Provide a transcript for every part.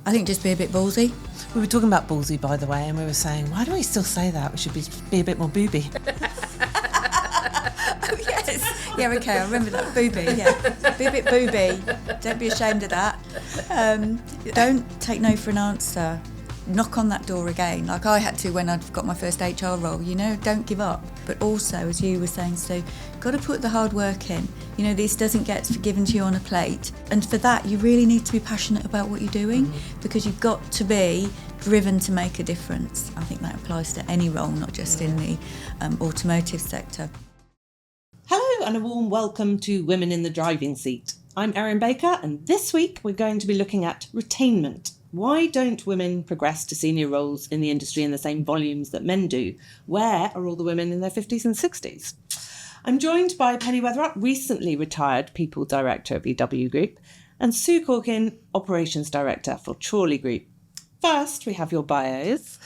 I think just be a bit ballsy. We were talking about ballsy, by the way, and we were saying, why do we still say that? We should be a bit more booby. Oh, yes. Yeah, okay, I remember that. Booby, yeah. Be a bit booby. Don't be ashamed of that. Don't take no for an answer. Knock on that door again, like I had to when I got my first HR role, don't give up. But also, as you were saying, so got to put the hard work in. This doesn't get given to you on a plate. And for that, you really need to be passionate about what you're doing because you've got to be driven to make a difference. I think that applies to any role, not just in the automotive sector. Hello and a warm welcome to Women in the Driving Seat. I'm Erin Baker and this week we're going to be looking at retainment. Why don't women progress to senior roles in the industry in the same volumes that men do? Where are all the women in their 50s and 60s? I'm joined by Penny Wetherup, recently retired People Director of EW Group, and Sue Corkin, Operations Director for Chorley Group. First, we have your bios.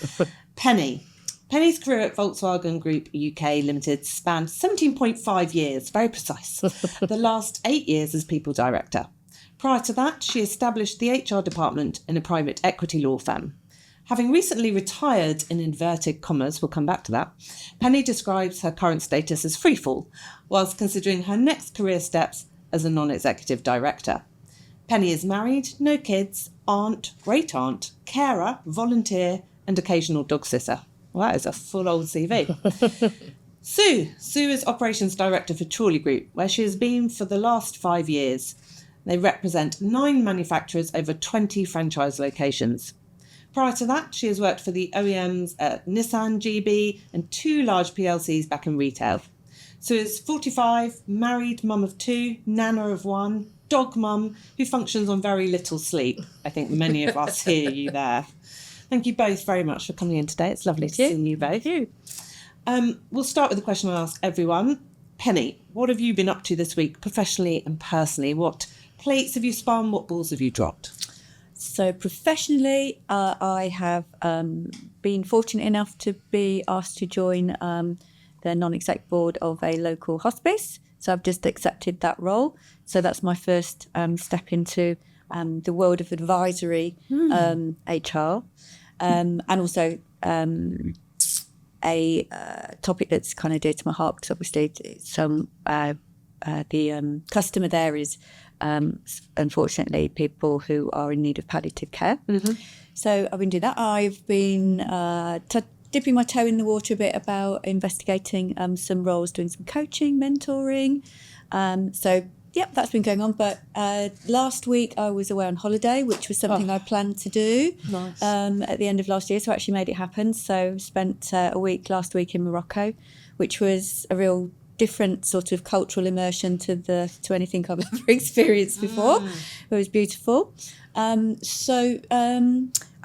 Penny's career at Volkswagen Group UK Limited spanned 17.5 years, very precise, the last 8 years as People Director. Prior to that, she established the HR department in a private equity law firm. Having recently retired in inverted commas, we'll come back to that, Penny describes her current status as freefall, whilst considering her next career steps as a non-executive director. Penny is married, no kids, aunt, great-aunt, carer, volunteer and occasional dog sitter. Well, that is a full old CV. Sue is Operations Director for Chorley Group, where she has been for the last 5 years. They represent 9 manufacturers over 20 franchise locations. Prior to that, she has worked for the OEMs at Nissan, GB, and 2 large PLCs back in retail. Sue is 45, married, mum of 2, nana of 1, dog mum, who functions on very little sleep. I think many of us hear you there. Thank you both very much for coming in today. It's lovely to see you both. Thank you. We'll start with the question I ask everyone. Penny, what have you been up to this week, professionally and personally? What plates have you spun? What balls have you dropped? So professionally, I have been fortunate enough to be asked to join the non-exec board of a local hospice. So I've just accepted that role. So that's my first step into the world of advisory HR. And also a topic that's kind of dear to my heart because obviously the customer there is unfortunately people who are in need of palliative care. So I've been doing that. I've been dipping my toe in the water a bit about investigating some roles, doing some coaching, mentoring. Yep, that's been going on. But last week I was away on holiday, which was something I planned to do at the end of last year. So I actually made it happen. So spent a week last week in Morocco, which was a real different sort of cultural immersion to anything I've ever experienced before. It was beautiful. I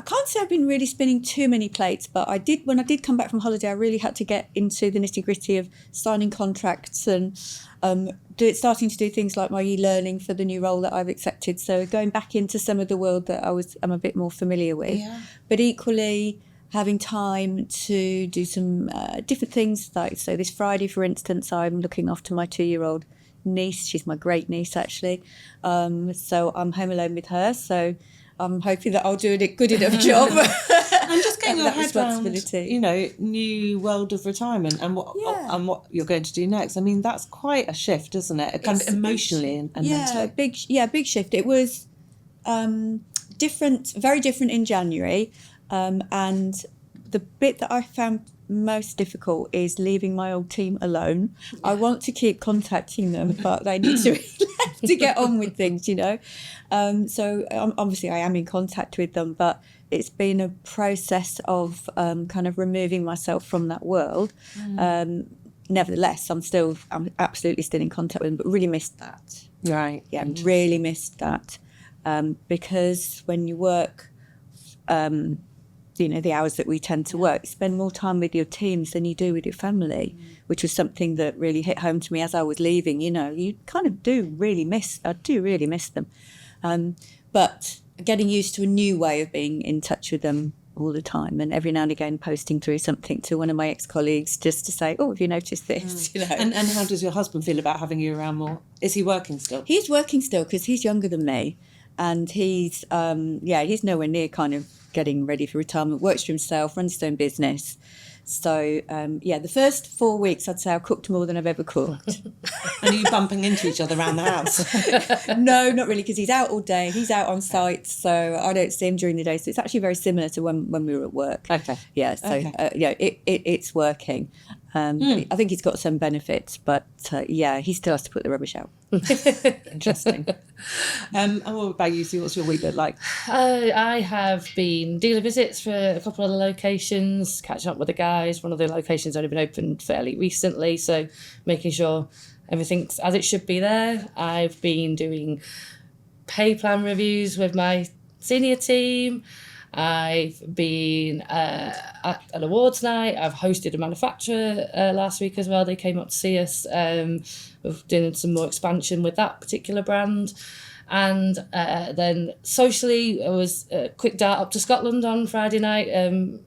can't say I've been really spinning too many plates, but when I did come back from holiday, I really had to get into the nitty-gritty of signing contracts and starting to do things like my e-learning for the new role that I've accepted. So going back into some of the world that I'm a bit more familiar with, but equally having time to do some different things. So this Friday, for instance, I'm looking after my 2-year-old niece. She's my great niece, actually. So I'm home alone with her. So I'm hoping that I'll do a good enough job. I'm just getting your head around, new world of retirement and what you're going to do next. I mean, that's quite a shift, isn't it? Kind of emotionally and mentally. Big shift. It was different, very different in January. And the bit that I found most difficult is leaving my old team alone. I want to keep contacting them, but they need to get on with things, So obviously I am in contact with them, but it's been a process of kind of removing myself from that world. Nevertheless, I'm absolutely still in contact with them, but really missed that. Right. Yeah, really missed that because when you work, the hours that we tend to work, you spend more time with your teams than you do with your family, which was something that really hit home to me as I was leaving. You kind of do really miss them. But getting used to a new way of being in touch with them all the time, and every now and again posting through something to one of my ex-colleagues just to say, have you noticed this? And how does your husband feel about having you around more? Is he working still? He's working still because he's younger than me. and he's nowhere near kind of getting ready for retirement. Works for himself, runs his own business. So the first 4 weeks I'd say I cooked more than I've ever cooked. And are you bumping into each other around the house? No, not really, because he's out all day. He's out on site, so I don't see him during the day. So it's actually very similar to when we were at work. Okay. Yeah. So it's working. I think he's got some benefits, but he still has to put the rubbish out. Interesting. And what about you, Sue? What's your week look like? I have been dealer visits for a couple of the locations, catching up with the guys. One of the locations only been opened fairly recently, so making sure everything's as it should be there. I've been doing pay plan reviews with my senior team. I've been at an awards night. I've hosted a manufacturer last week as well. They came up to see us. We're doing some more expansion with that particular brand. And then socially, I was a quick dart up to Scotland on Friday night.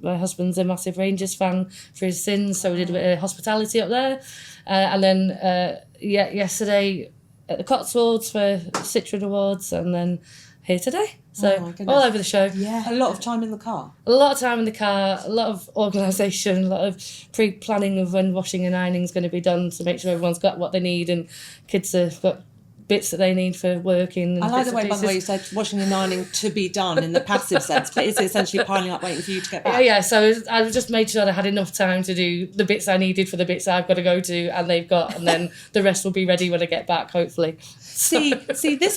My husband's a massive Rangers fan for his sins, so we did a bit of hospitality up there. And then, yesterday at the Cotswolds for Citroen Awards, and then here today. So all over the show. Yeah. A lot of time in the car. A lot of time in the car, a lot of organisation, a lot of pre-planning of when washing and ironing is going to be done to make sure everyone's got what they need and kids have got bits that they need for working. I like the way, by the way, you said washing and ironing to be done in the passive sense, but is it essentially piling up waiting for you to get back? Yeah, so I just made sure I had enough time to do the bits I needed for the bits I've got to go to and they've got, and then the rest will be ready when I get back, hopefully. See,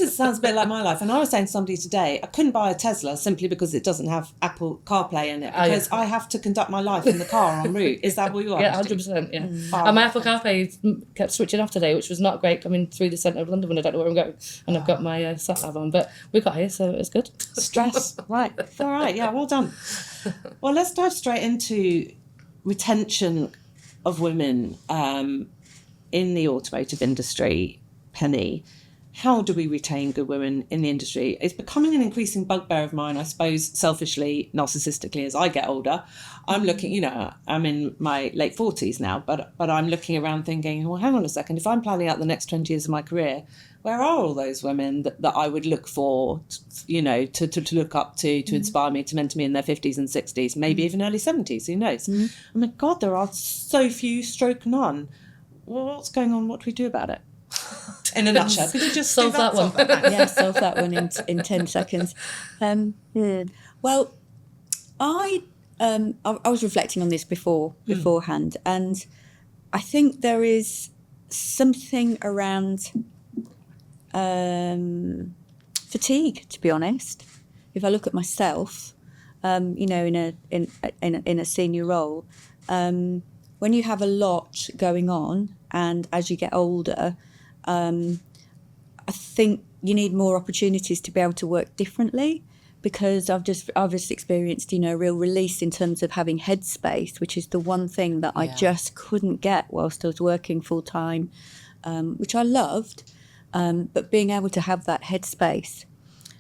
sounds a bit like my life. And I was saying to somebody today, I couldn't buy a Tesla simply because it doesn't have Apple CarPlay in it, because I have to conduct my life in the car en route. Is that what you are? Yeah, 100%, yeah. And my Apple CarPlay kept switching off today, which was not great coming through the centre of London when I don't know where I'm going. And I've got my sat-nav on, but we got here, so it's good. Stress. Right. All right, yeah, well done. Well, let's dive straight into retention of women in the automotive industry. Penny, how do we retain good women in the industry? It's becoming an increasing bugbear of mine, I suppose, selfishly, narcissistically, as I get older. I'm looking, I'm in my late 40s now, but I'm looking around thinking, well, hang on a second, if I'm planning out the next 20 years of my career, where are all those women that I would look for, to look up to inspire me, to mentor me in their 50s and 60s, maybe even early 70s, who knows? I mean, God, there are so few, stroke none. Well, what's going on? What do we do about it? In a nutshell, could you just solve that one? Yeah, solve that one in 10 seconds. Well, I was reflecting on this beforehand, and I think there is something around fatigue. To be honest, if I look at myself, in a senior role, when you have a lot going on, and as you get older, I think you need more opportunities to be able to work differently, because I've just experienced, a real release in terms of having headspace, which is the one thing that I just couldn't get whilst I was working full time, which I loved, but being able to have that headspace.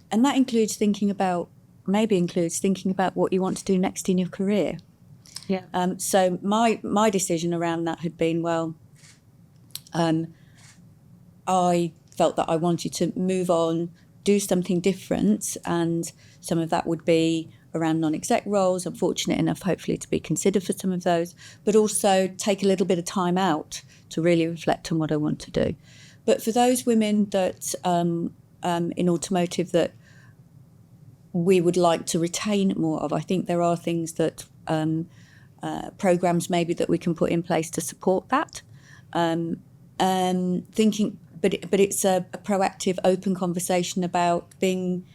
And that includes thinking about what you want to do next in your career. Yeah. So my decision around that had been, I felt that I wanted to move on, do something different, and some of that would be around non-exec roles. I'm fortunate enough, hopefully, to be considered for some of those, but also take a little bit of time out to really reflect on what I want to do. But for those women that in automotive that we would like to retain more of, I think there are things that programs maybe that we can put in place to support that. But it's a proactive, open conversation about being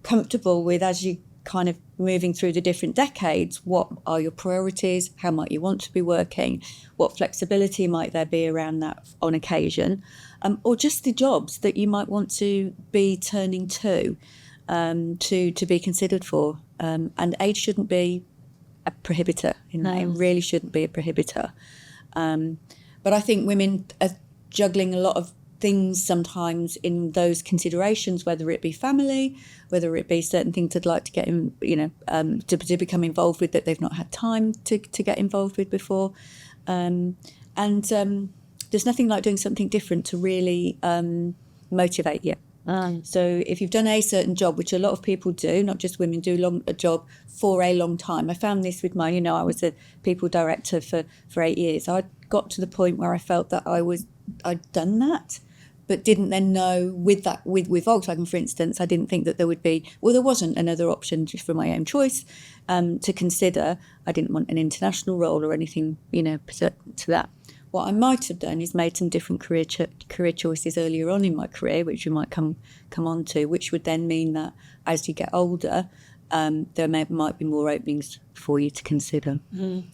comfortable with, as you kind of moving through the different decades, what are your priorities? How might you want to be working? What flexibility might there be around that on occasion? Or just the jobs that you might want to be turning to be considered for. And age shouldn't be a prohibitor in that. It really shouldn't be a prohibitor. But I think women are juggling a lot of things sometimes in those considerations, whether it be family, whether it be certain things they'd like to get in, to become involved with that they've not had time to get involved with before. And there's nothing like doing something different to really motivate you. So if you've done a certain job, which a lot of people do, not just women, do a job for a long time. I found this with mine. I was a people director for 8 years. I got to the point where I felt that I'd done that, but didn't then know with Volkswagen, for instance, I didn't think that there wasn't another option just for my own choice to consider. I didn't want an international role or anything, to that. What I might have done is made some different career choices earlier on in my career, which we might come on to, which would then mean that as you get older, there might be more openings for you to consider.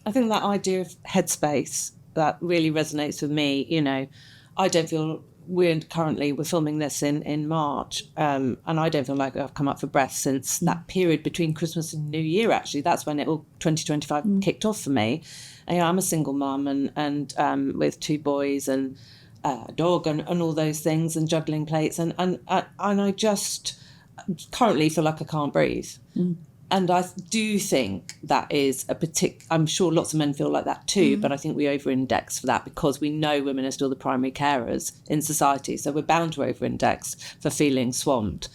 I think that idea of headspace, that really resonates with me. I don't feel we're filming this in March, and I don't feel like I've come up for breath since that period between Christmas and New Year. Actually, that's when 2025 kicked off for me. And, I'm a single mum and with 2 boys and a dog and all those things, and juggling plates, and I just currently feel like I can't breathe. And I do think that is I'm sure lots of men feel like that too, but I think we over-index for that because we know women are still the primary carers in society. So we're bound to over-index for feeling swamped.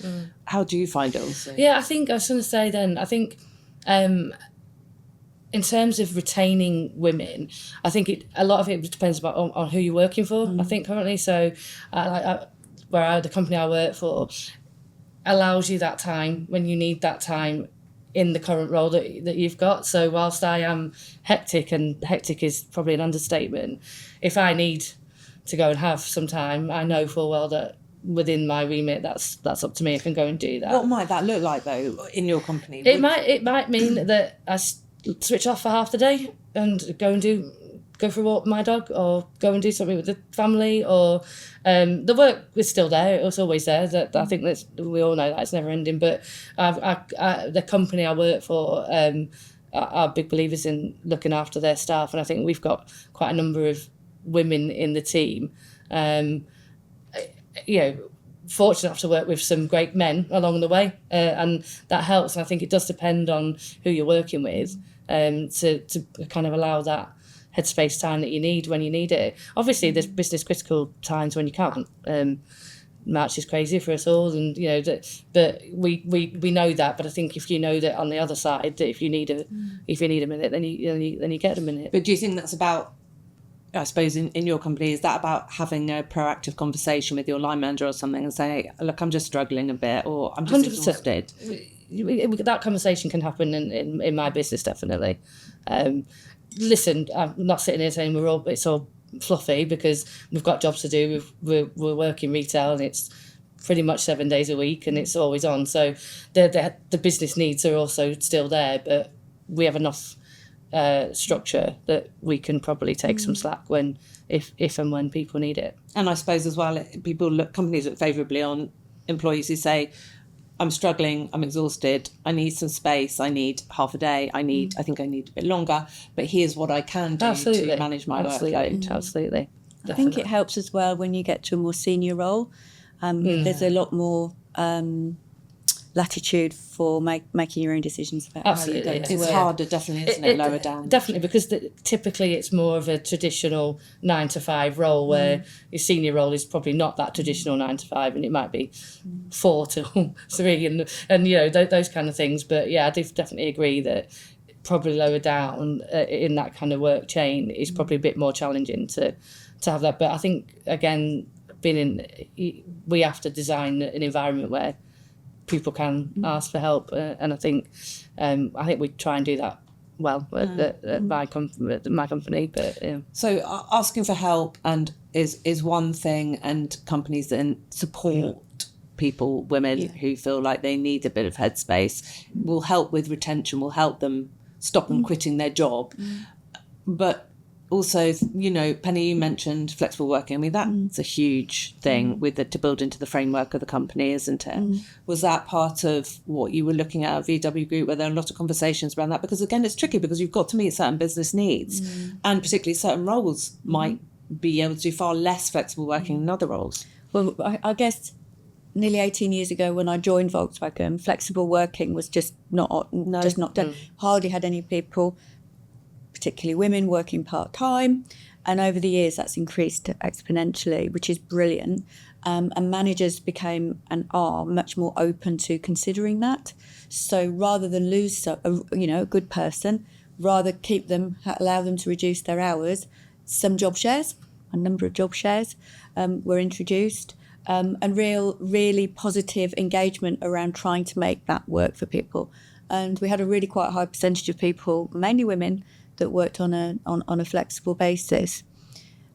How do you find it also? Yeah, I think I was going to say then, I think in terms of retaining women, I think a lot of it depends on who you're working for, I think currently. So the company I work for allows you that time when you need that time in the current role that you've got. So whilst I am hectic, and hectic is probably an understatement, if I need to go and have some time, I know full well that within my remit, that's up to me. I can go and do that. What might that look like though in your company? It might mean that I switch off for half the day and go for a walk with my dog, or go and do something with the family, or the work is still there. It was always there. That I think we all know that it's never ending. But the company I work for are big believers in looking after their staff, and I think we've got quite a number of women in the team. Fortunate enough to work with some great men along the way, and that helps. And I think it does depend on who you're working with to kind of allow that headspace time that you need when you need it. Obviously, there's business critical times when you can't. March is crazy for us all, and but we know that. But I think if you know that on the other side, that if you need a minute, then you get a minute. But do you think that's about? I suppose in your company, is that about having a proactive conversation with your line manager or something and say, look, I'm just struggling a bit, or I'm just 100%. Exhausted? That conversation can happen in my business, definitely. Listen, I'm not sitting here saying it's all fluffy, because we've got jobs to do. We're working retail, and it's pretty much 7 days a week, and it's always on. So the business needs are also still there, but we have enough structure that we can probably take some slack if and when people need it. And I suppose as well, companies look favourably on employees who say, I'm struggling, I'm exhausted, I need some space, I need half a day, I think I need a bit longer, but here's what I can do to manage my workload. Absolutely. I think it helps as well when you get to a more senior role. There's a lot more latitude for making your own decisions about how you go to work. It's harder, definitely, isn't it, lower down? Definitely, because typically it's more of a traditional 9 to 5 role, where your senior role is probably not that traditional 9 to 5, and it might be 4 till 3 and those kind of things. But yeah, I do definitely agree that probably lower down in that kind of work chain is probably a bit more challenging to have that. But I think, again, we have to design an environment where people can ask for help, and I think we try and do that well at my company. But yeah. So asking for help is one thing, and companies then support women who feel like they need a bit of headspace, will help with retention, will help them stop them quitting their job. But also, Penny, you mentioned flexible working. I mean, that's a huge thing to build into the framework of the company, isn't it? Was that part of what you were looking at VW Group? Were there a lot of conversations around that? Because again, it's tricky, because you've got to meet certain business needs, and particularly certain roles might be able to do far less flexible working than other roles. Well, I guess nearly 18 years ago when I joined Volkswagen, flexible working was just not done. Hardly had any people, particularly women, working part-time, and over the years that's increased exponentially, which is brilliant. and managers became and are much more open to considering that. So rather than lose a good person, rather keep them, allow them to reduce their hours. Some job shares, a number of job shares were introduced, and really positive engagement around trying to make that work for people. And we had a really quite high percentage of people, mainly women, that worked on a flexible basis.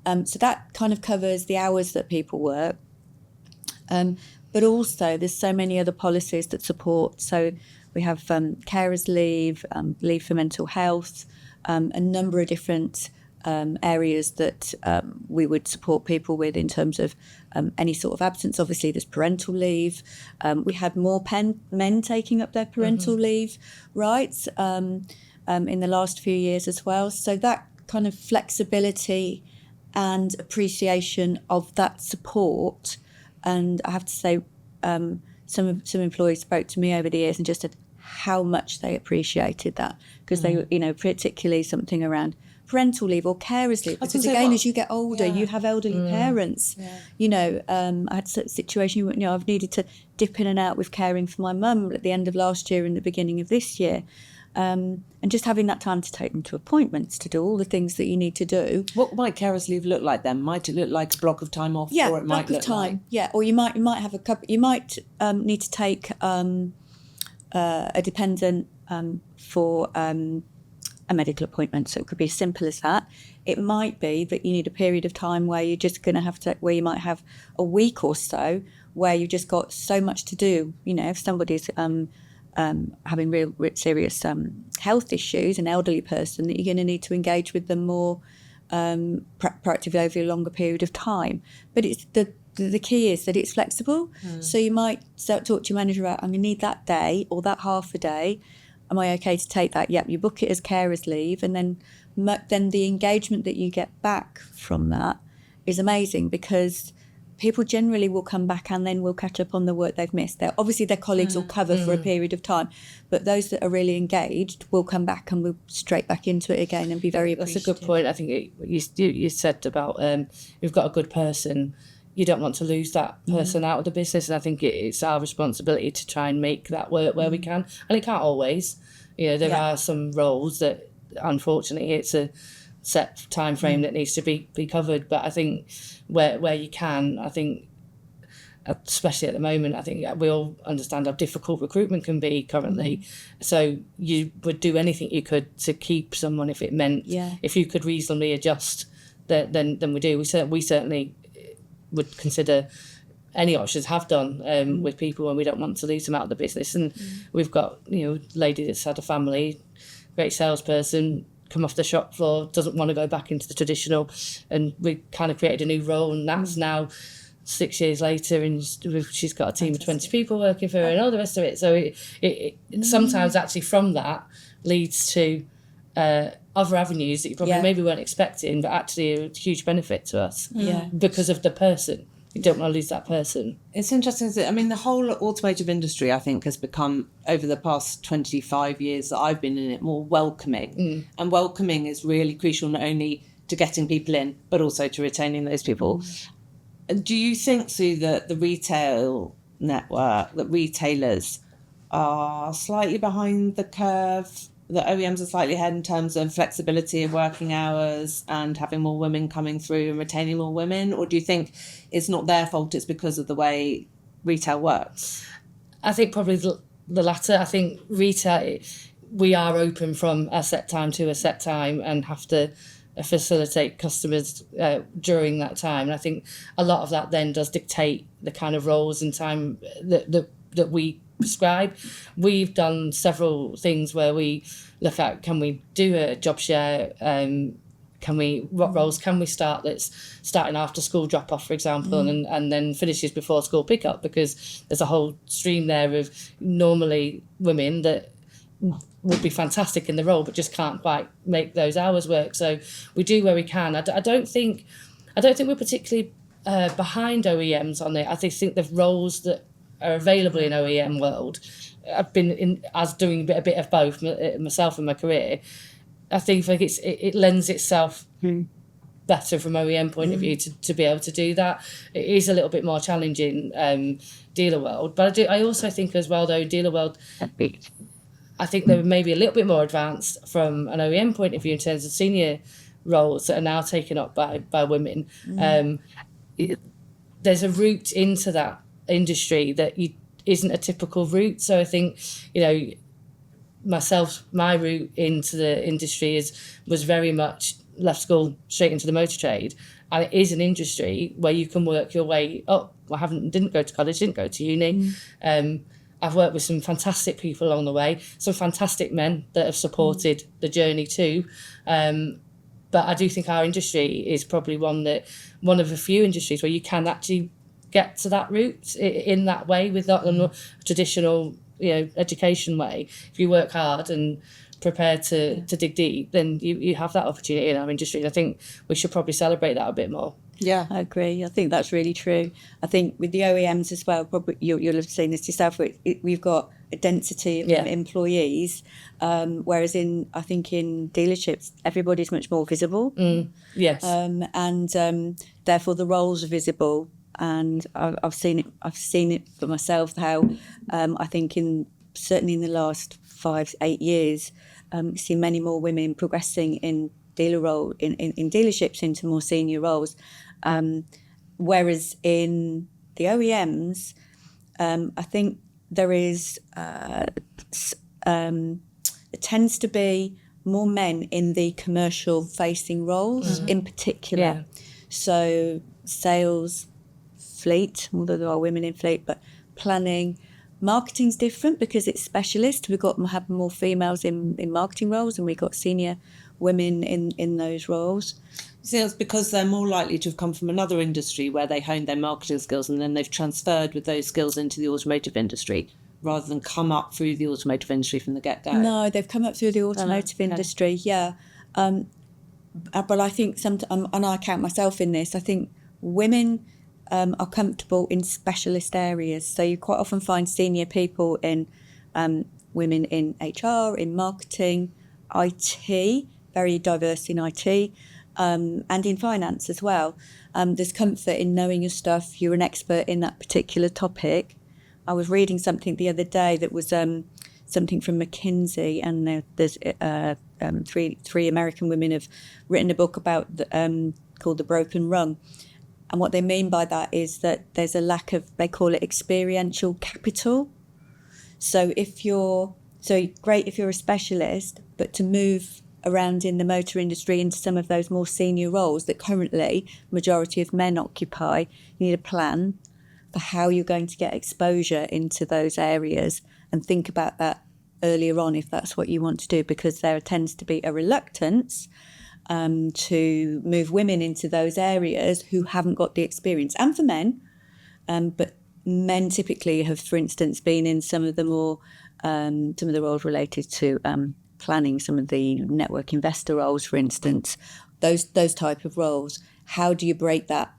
So that kind of covers the hours that people work. But also there's so many other policies that support. So we have carers leave, leave for mental health, a number of different areas that we would support people with in terms of any sort of absence. Obviously, there's parental leave. We had more men taking up their parental leave rights in the last few years as well. So that kind of flexibility and appreciation of that support. And I have to say, some employees spoke to me over the years and just said how much they appreciated that, because they, particularly something around parental leave or carers leave, because again, as you get older, you have elderly parents. I had a situation, I've needed to dip in and out with caring for my mum at the end of last year and the beginning of this year. And just having that time to take them to appointments, to do all the things that you need to do. What might carers leave look like then? Might it look like a block of time off? Yeah, or it block might look of time. Like... Yeah, or you might have a couple. You might need to take a dependent for a medical appointment. So it could be as simple as that. It might be that you need a period of time where you're just going to have to, where you might have a week or so where you've just got so much to do. If somebody's having real serious health issues, an elderly person, that you're going to need to engage with them more proactively over a longer period of time. But it's the key is that it's flexible. So you might talk to your manager about, I'm going to need that day or that half a day. Am I okay to take that? Yep, you book it as carers leave, and then the engagement that you get back from that is amazing, because people generally will come back and then will catch up on the work they've missed. Obviously, their colleagues will cover for a period of time, but those that are really engaged will come back and will straight back into it again and be very appreciative. That's a good point. I think you said about we've got a good person. You don't want to lose that person out of the business, and I think it's our responsibility to try and make that work where we can. And it can't always. There are some roles that, unfortunately, it's a set time frame that needs to be covered. But I think where you can, I think, especially at the moment, I think we all understand how difficult recruitment can be currently. So you would do anything you could to keep someone if it meant, if you could reasonably adjust, then we do. We certainly would consider any options, have done with people when we don't want to lose them out of the business. And we've got, lady that's had a family, great salesperson, come off the shop floor, doesn't want to go back into the traditional, and we kind of created a new role, and that's now 6 years later, and she's got a team of 20 people working for her and all the rest of it. So it sometimes actually from that leads to other avenues that you probably maybe weren't expecting, but actually a huge benefit to us because of the person. You don't want to lose that person. It's interesting. The whole automotive industry, I think, has become, over the past 25 years that I've been in it, more welcoming. And welcoming is really crucial, not only to getting people in, but also to retaining those people. Do you think, Sue, that the retail network, that retailers are slightly behind the curve, that OEMs are slightly ahead in terms of flexibility of working hours and having more women coming through and retaining more women? Or do you think it's not their fault, it's because of the way retail works? I think probably the latter. I think retail, we are open from a set time to a set time and have to facilitate customers during that time. And I think a lot of that then does dictate the kind of roles and time that we prescribe. We've done several things where we look at, can we do a job share? What roles can we start that's starting after school drop off, for example, and then finishes before school pickup, because there's a whole stream there of normally women that would be fantastic in the role but just can't quite make those hours work. So we do where we can. I don't think we're particularly behind OEMs on it. I think the roles that are available in OEM world, I've been doing a bit of both myself in my career. I think it lends itself better from OEM point of view to be able to do that. It is a little bit more challenging, dealer world. But I also think as well, though, dealer world, I think they're maybe a little bit more advanced from an OEM point of view in terms of senior roles that are now taken up by women. There's a route into that industry that isn't a typical route. So I think, my route into the industry was very much left school straight into the motor trade, and it is an industry where you can work your way up. I didn't go to college, didn't go to uni. I've worked with some fantastic people along the way, some fantastic men that have supported the journey too. But I do think our industry is probably one of a few industries where you can actually get to that route in that way, with not a traditional, education way. If you work hard and prepare to dig deep, then you have that opportunity in our industry. And I think we should probably celebrate that a bit more. Yeah, I agree. I think that's really true. I think with the OEMs as well, probably you'll have seen this yourself. We've got a density of employees, whereas I think in dealerships everybody's much more visible. Yes. And therefore the roles are visible. And I've seen it for myself how I think certainly in the last 5-8 years, seen many more women progressing in dealer role in dealerships into more senior roles. Whereas in the OEMs, I think there is it tends to be more men in the commercial facing roles in particular. Yeah. So sales, fleet, although there are women in fleet, but planning. Marketing's different because it's specialist. Have more females in marketing roles, and we've got senior women in those roles. See, that's because they're more likely to have come from another industry where they honed their marketing skills and then they've transferred with those skills into the automotive industry, rather than come up through the automotive industry from the get-go. No, they've come up through the automotive industry, yeah. But I think and I count myself in this, I think women are comfortable in specialist areas. So you quite often find senior people in women in HR, in marketing, IT, very diverse in IT, and in finance as well. There's comfort in knowing your stuff. You're an expert in that particular topic. I was reading something the other day that was something from McKinsey, and there's three American women have written a book about called The Broken Rung. And what they mean by that is that there's a lack of, they call it experiential capital. So great if you're a specialist, but to move around in the motor industry into some of those more senior roles that currently majority of men occupy, you need a plan for how you're going to get exposure into those areas, and think about that earlier on if that's what you want to do, because there tends to be a reluctance to move women into those areas who haven't got the experience, and for men, but men typically have, for instance, been in some of the roles related to planning, some of the network investor roles, for instance, those type of roles. How do you break that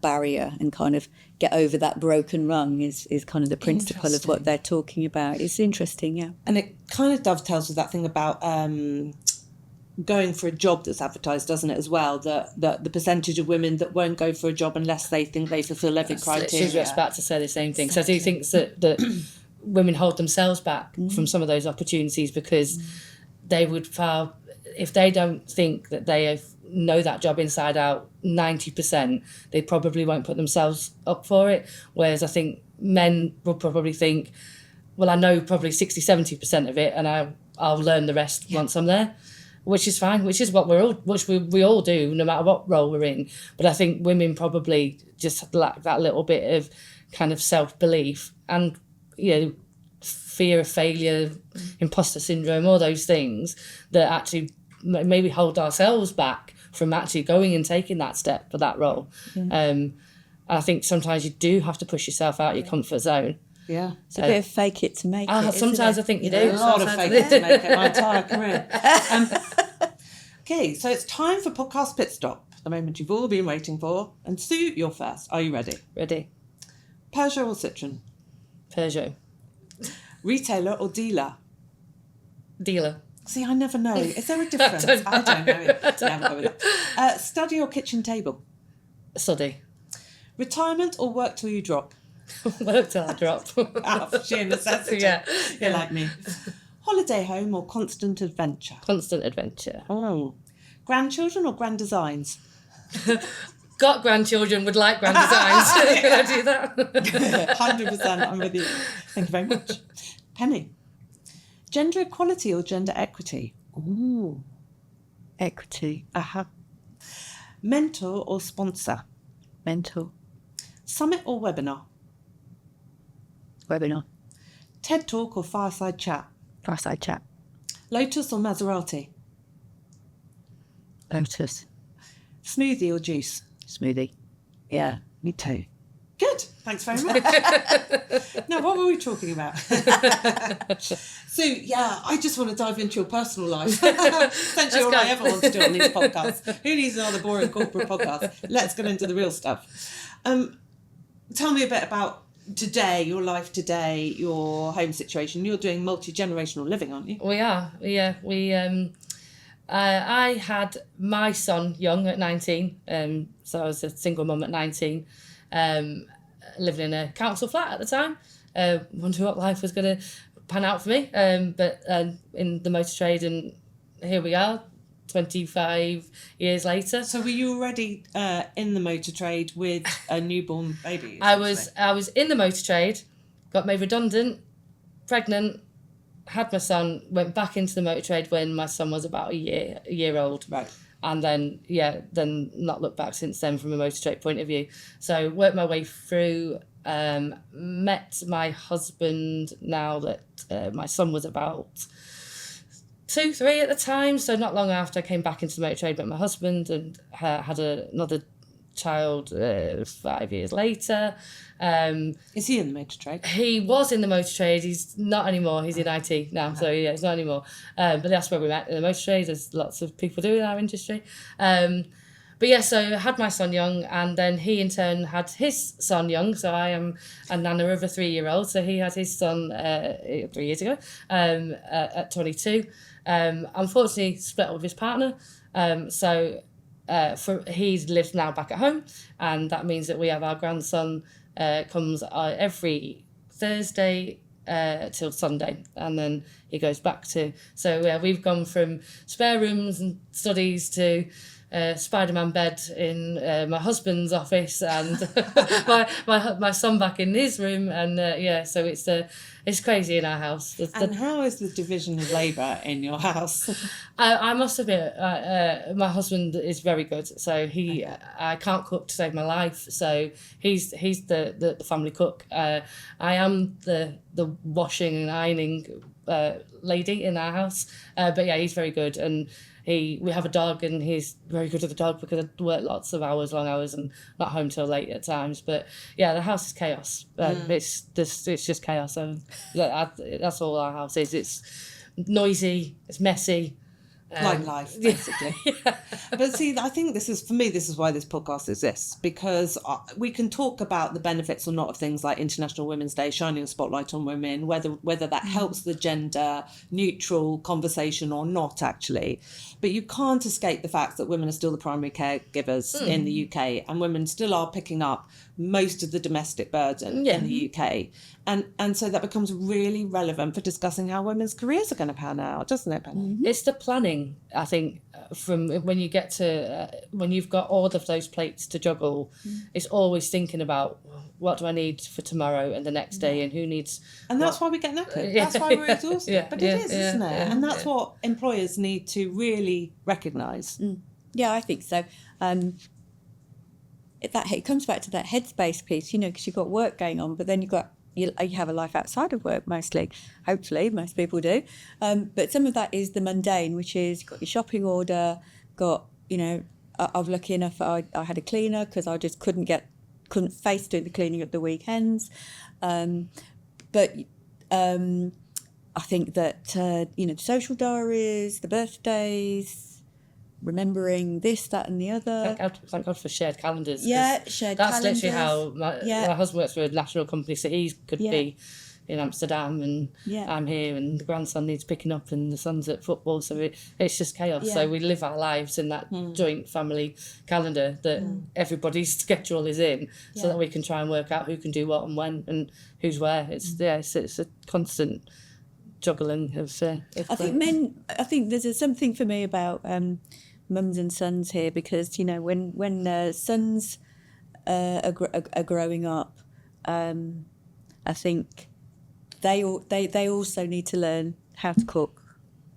barrier and kind of get over that broken rung is kind of the principle of what they're talking about. It's interesting, yeah. And it kind of dovetails with that thing about going for a job that's advertised, doesn't it, as well? The percentage of women that won't go for a job unless they think they fulfil every criteria. I was about to say the same thing. Exactly. So I do think that women hold themselves back from some of those opportunities because they would if they don't think that they know that job inside out 90%, they probably won't put themselves up for it. Whereas I think men will probably think, well, I know probably 60-70% of it, and I'll learn the rest once I'm there. Which is fine, which is what we all do, no matter what role we're in. But I think women probably just lack that little bit of kind of self-belief and, fear of failure, imposter syndrome, all those things that actually maybe hold ourselves back from actually going and taking that step for that role. Yeah. I think sometimes you do have to push yourself out your comfort zone. Yeah. It's a bit of fake it to make it. Sometimes I think you do. A lot of fake it to make it my entire career. Okay, so it's time for podcast pit stop, the moment you've all been waiting for. And Sue, you're first. Are you ready? Ready. Peugeot or Citroen? Peugeot. Retailer or dealer? Dealer. See, I never know. Is there a difference? I don't know. Yeah, we'll go with that. Study or kitchen table? Study. Retirement or work till you drop? Work till I drop. Out of sheer necessity. You're like me. Holiday home or constant adventure? Constant adventure. Oh. Grandchildren or grand designs? Got grandchildren, would like grand designs. Can I do that? 100%, I'm with you. Thank you very much. Penny. Gender equality or gender equity? Ooh. Equity. Mentor or sponsor? Mentor. Summit or webinar? Webinar. TED Talk or fireside chat? Fireside chat. Lotus or Maserati? Lotus. Smoothie or juice? Smoothie. Yeah, me too. Good. Thanks very much. Now, what were we talking about? So, yeah, I just want to dive into your personal life. Essentially all I ever want to do on these podcasts. Who needs another boring corporate podcast? Let's get into the real stuff. Tell me a bit about today, your life today, your home situation. You're doing multi-generational living, aren't you? We are. Yeah. I had my son young at 19, so I was a single mum at 19, living in a council flat at the time. Wondering what life was going to pan out for me, but in the motor trade, and here we are, 25 years later. So were you already in the motor trade with a newborn baby? I was in the motor trade, got made redundant, pregnant, had my son, went back into the motor trade when my son was about a year old. Right. And then not looked back since then from a motor trade point of view. So worked my way through, met my husband now that my son was about 2, 3 at the time. So not long after I came back into the motor trade, met my husband and had another child 5 years later. Is he in the motor trade? He was in the motor trade. He's not anymore. He's in IT now, so yeah, he's not anymore. But that's where we met, in the motor trade, as lots of people do in our industry. But yeah, so I had my son young, and then he in turn had his son young. So I am a nana of a 3-year-old. So he had his son 3 years ago at 22. Unfortunately, split up with his partner. He's lived now back at home, and that means that we have our grandson comes every Thursday till Sunday, and then he goes back to. So we've gone from spare rooms and studies to Spider-Man bed in my husband's office, and my son back in his room, and so it's crazy in our house. And how is the division of labour in your house? I must admit, my husband is very good. So I can't cook to save my life. So he's the family cook. I am the washing and ironing lady in our house. But yeah, he's very good, and we have a dog, and he's very good with the dog because I work lots of hours, long hours, and not home till late at times. But yeah, the house is chaos. It's just chaos. So that's all our house is. It's noisy. It's messy. Like life, basically. Yeah. But see, I think this is why this podcast exists, because we can talk about the benefits or not of things like International Women's Day, shining a spotlight on women, whether that helps the gender neutral conversation or not, actually. But you can't escape the fact that women are still the primary caregivers in the UK, and women still are picking up most of the domestic burden in the UK. And so that becomes really relevant for discussing how women's careers are going to pan out, doesn't it, Penny? It's the planning, I think, from when you get to, when you've got all of those plates to juggle, it's always thinking about what do I need for tomorrow and the next day, and who needs... And that's why we get knackered. That's why we're exhausted. But it is, isn't it? And that's what employers need to really recognise. Yeah, I think so. It comes back to that headspace piece, because you've got work going on, but then you have a life outside of work mostly. Hopefully, most people do. But some of that is the mundane, which is got your shopping order, I was lucky enough I had a cleaner because I just couldn't face doing the cleaning at the weekends. But I think that, the social diaries, the birthdays, remembering this, that and the other. Thank God for shared calendars. Yeah, shared calendars. That's literally how my husband works for a national company, so he could be in Amsterdam, and I'm here, and the grandson needs picking up, and the son's at football, so it's just chaos. Yeah. So we live our lives in that joint family calendar that everybody's schedule is in, so that we can try and work out who can do what and when and who's where. It's a constant juggling of I think there's something for me about mums and sons here, because when sons are growing up, I think they also need to learn how to cook,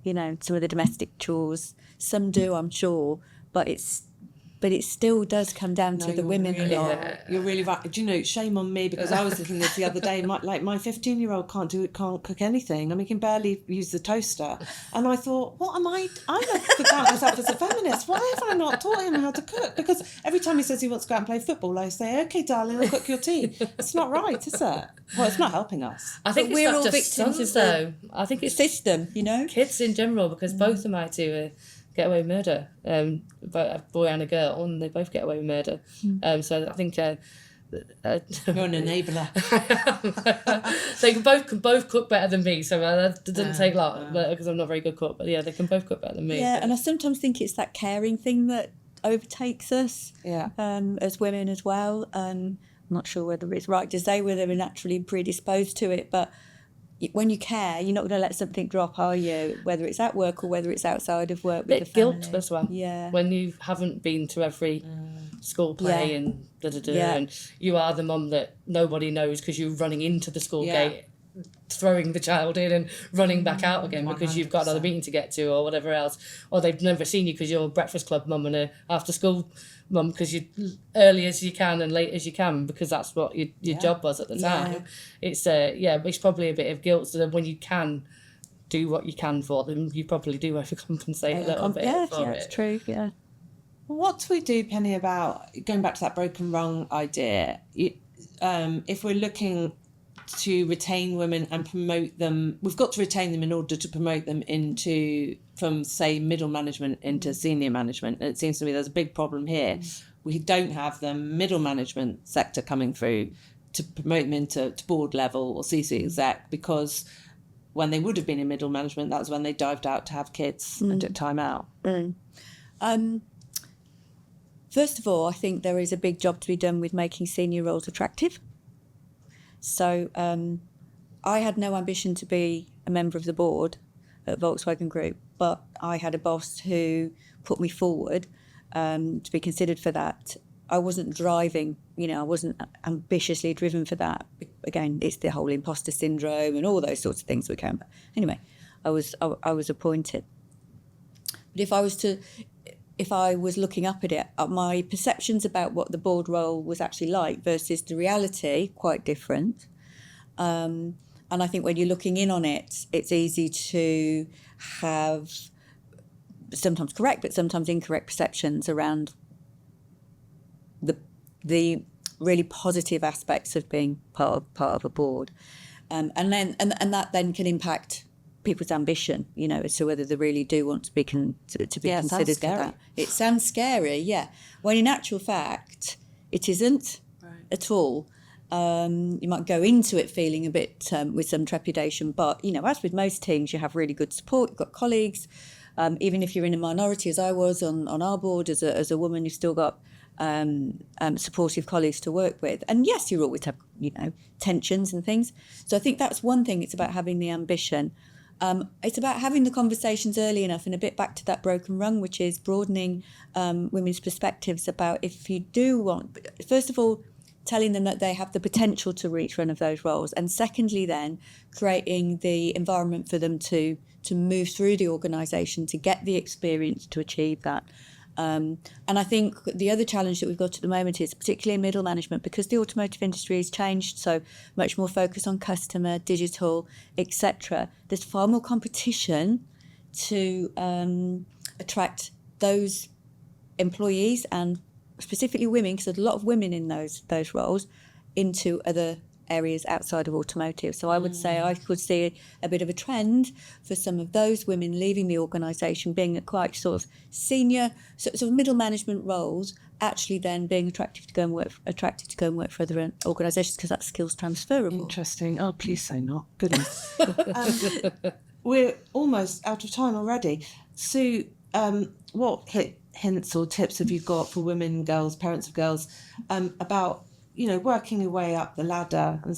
some of the domestic chores. Some do, I'm sure, but it still does come down to the women. You're really right. Do you know, shame on me, because I was thinking this the other day. My 15-year-old can't cook anything. I mean, he can barely use the toaster. And I thought, what am I could count myself as a feminist. Why have I not taught him how to cook? Because every time he says he wants to go out and play football, I say, okay, darling, I'll cook your tea. It's not right, is it? Well, it's not helping us. I think we're not all just victims sons, of though. I think it's system, kids in general, because both of my two get away with murder, but a boy and a girl, and they both get away with murder. So I think you're an enabler. They can both cook better than me, so that doesn't take long, because I'm not a very good cook. But they can both cook better than me. Yeah, and I sometimes think it's that caring thing that overtakes us. Yeah. As women as well. I'm not sure whether it's right to say whether we're naturally predisposed to it, but when you care, you're not going to let something drop, are you? Whether it's at work or whether it's outside of work with the family. Guilt as well. Yeah. When you haven't been to every school play and and you are the mum that nobody knows because you're running into the school gate, throwing the child in and running back out again 100%. because you've got another meeting to get to or whatever else, or they've never seen you because you're a breakfast club mum and a after school mum, because you early as you can and late as you can, because that's what your job was at the time. It's it's probably a bit of guilt, so that when you can do what you can for them, you probably do overcompensate a little bit for it. It's true. What do we do, Penny, about going back to that broken rung idea? If we're looking to retain women and promote them, we've got to retain them in order to promote them from say middle management into senior management. And it seems to me there's a big problem here. We don't have the middle management sector coming through to promote them into board level or C-suite exec, because when they would have been in middle management, that's when they dived out to have kids and took time out. First of all, I think there is a big job to be done with making senior roles attractive. So I had no ambition to be a member of the board at Volkswagen Group, but I had a boss who put me forward to be considered for that. I wasn't driving, I wasn't ambitiously driven for that. Again, it's the whole imposter syndrome and all those sorts of things we came back. Anyway, I was appointed. But if I was looking up at it, my perceptions about what the board role was actually like versus the reality, quite different. And I think when you're looking in on it, it's easy to have sometimes correct, but sometimes incorrect perceptions around the really positive aspects of being part of a board. And that then can impact people's ambition, as to whether they really do want to be considered for that. It sounds scary, when in actual fact it isn't at all. You might go into it feeling a bit with some trepidation, but as with most teams, you have really good support. You've got colleagues, even if you're in a minority, as I was on our board as a woman, you've still got supportive colleagues to work with. And yes, you always have tensions and things. So I think that's one thing. It's about having the ambition. It's about having the conversations early enough, and a bit back to that broken rung, which is broadening women's perspectives about if you do want, first of all, telling them that they have the potential to reach one of those roles, and secondly then creating the environment for them to move through the organisation to get the experience to achieve that. And I think the other challenge that we've got at the moment is, particularly in middle management, because the automotive industry has changed so much more focus on customer, digital, etc. There's far more competition to attract those employees, and specifically women, because there's a lot of women in those roles, into other areas outside of automotive. So I would say I could see a bit of a trend for some of those women leaving the organisation, being at quite sort of senior, sort of middle management roles, actually then being attracted to go and work for other organisations because that skill's transferable. Interesting. Oh, please say not. Goodness. We're almost out of time already. Sue, what hints or tips have you got for women, girls, parents of girls, about, working your way up the ladder and,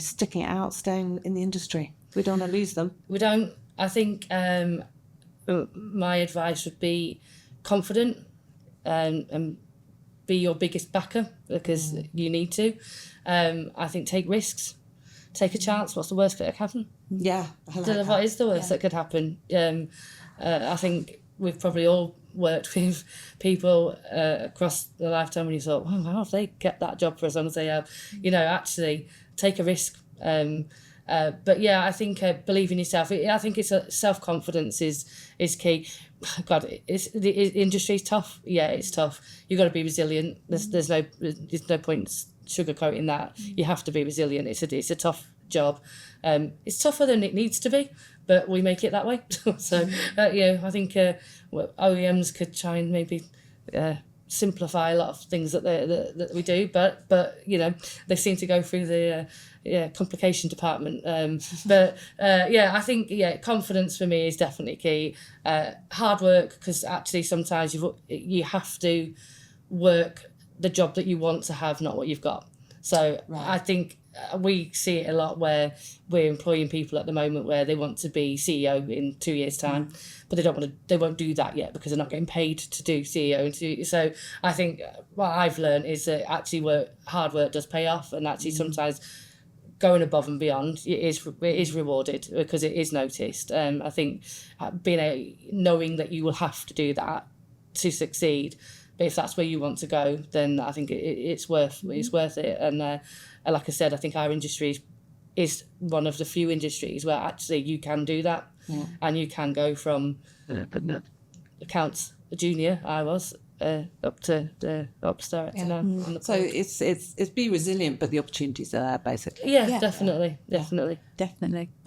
sticking it out, staying in the industry? We don't want to lose them. We don't. I think my advice would be confident and be your biggest backer because you need to. I think take risks. Take a chance. What's the worst that could happen? Yeah. What is the worst that could happen? I think we've probably all worked with people across the lifetime when you thought, oh, wow, if they kept that job for as long as they have, actually take a risk. But yeah, I think believe in yourself. I think it's self-confidence is key. God, the industry's tough. Yeah, it's tough. You've got to be resilient. There's no point sugarcoating that. You have to be resilient. It's a tough job. It's tougher than it needs to be, but we make it that way. So I think OEMs could try and maybe simplify a lot of things that we do, but they seem to go through the complication department. I think confidence for me is definitely key. Hard work, because actually sometimes you have to work the job that you want to have, not what you've got. So right. I think we see it a lot where we're employing people at the moment where they want to be CEO in 2 years' time, but they won't do that yet because they're not getting paid to do CEO. So I think what I've learned is that actually hard work does pay off, and actually sometimes going above and beyond it is rewarded because it is noticed. I think knowing that you will have to do that to succeed. But if that's where you want to go, then I think it's worth it. And like I said, I think our industry is one of the few industries where actually you can do that, and you can go from accounts junior, I was, up to the ops director now. So it's be resilient, but the opportunities are there, basically. Yeah, definitely.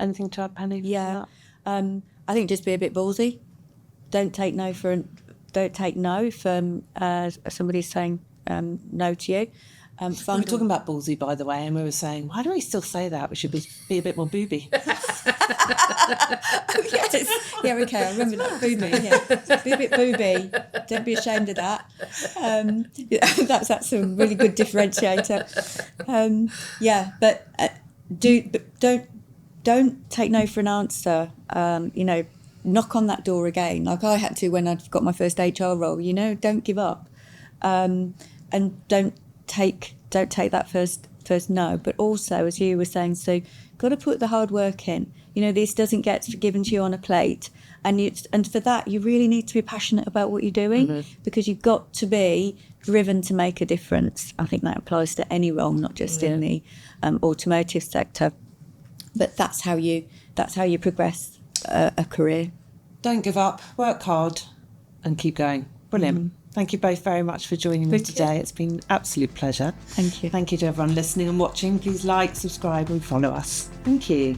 Anything to add, Penny? Yeah, I think just be a bit ballsy. Don't take no if somebody's saying no to you. We were talking about ballsy, by the way, and we were saying, why do we still say that? We should be a bit more booby. Oh, yes. Yeah, okay, I remember that. Booby, yeah. Be a bit booby. Don't be ashamed of that. That's a really good differentiator. But don't take no for an answer. Knock on that door again, like I had to when I got my first HR role. Don't give up, and don't take that first no. But also, as you were saying, so got to put the hard work in. This doesn't get given to you on a plate, and for that you really need to be passionate about what you're doing, because you've got to be driven to make a difference. I think that applies to any role, not just in the automotive sector. But that's how you progress a career. Don't give up, work hard and keep going. Brilliant. Thank you both very much for joining me today. It's been an absolute pleasure. Thank you. Thank you to everyone listening and watching. Please like, subscribe and follow us. Thank you.